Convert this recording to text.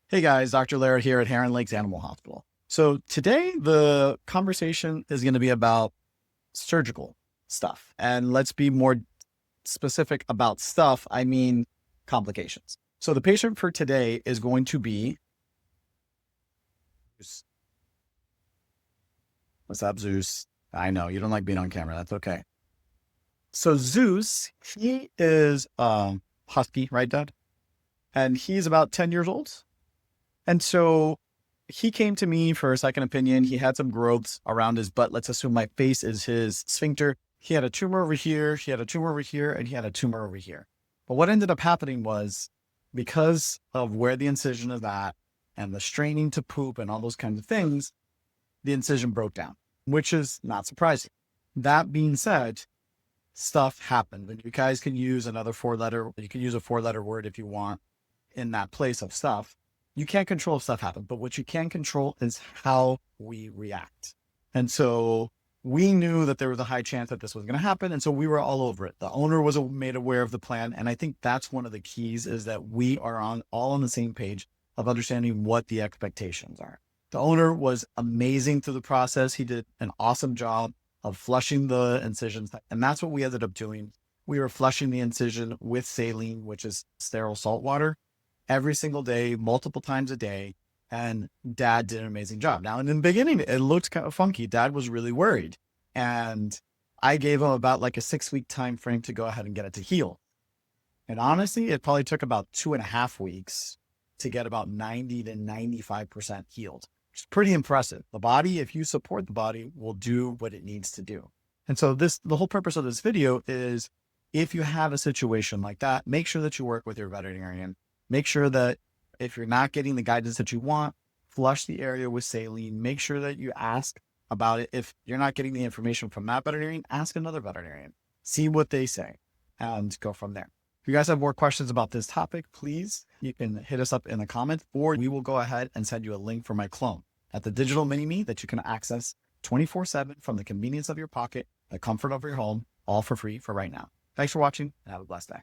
Hey guys, Dr. Lera here at Heron Lakes Animal Hospital. So today the conversation is going to be about surgical stuff. And let's be more specific about stuff. I mean complications. So the patient for today is going to be Zeus. What's up, Zeus? I know you don't like being on camera. That's okay. So Zeus, he is Husky, right, Dad? And he's about 10 years old. And so he came to me for a second opinion. He had some growths around his butt. Let's assume my face is his sphincter. He had a tumor over here, he had a tumor over here, and he had a tumor over here. But what ended up happening was because of where the incision is at and the straining to poop and all those kinds of things, the incision broke down, which is not surprising. That being said, stuff happened. And you guys can use you can use a 4-letter word if you want in that place of stuff. You can't control if stuff happens, but what you can control is how we react. And so we knew that there was a high chance that this was going to happen. And so we were all over it. The owner was made aware of the plan. And I think that's one of the keys, is that we are all on the same page of understanding what the expectations are. The owner was amazing through the process. He did an awesome job of flushing the incisions. And that's what we ended up doing. We were flushing the incision with saline, which is sterile salt water, every single day, multiple times a day. And Dad did an amazing job. Now, in the beginning, it looked kind of funky. Dad was really worried. And I gave him about like a 6-week time frame to go ahead and get it to heal. And honestly, it probably took about 2.5 weeks to get about 90 to 95% healed, which is pretty impressive. The body, if you support the body, will do what it needs to do. And so the whole purpose of this video is, if you have a situation like that, make sure that you work with your veterinarian. Make sure that if you're not getting the guidance that you want, flush the area with saline. Make sure that you ask about it. If you're not getting the information from that veterinarian, ask another veterinarian. See what they say and go from there. If you guys have more questions about this topic, please, you can hit us up in the comments, or we will go ahead and send you a link for my clone at the digital mini-me that you can access 24/7 from the convenience of your pocket, the comfort of your home, all for free for right now. Thanks for watching and have a blessed day.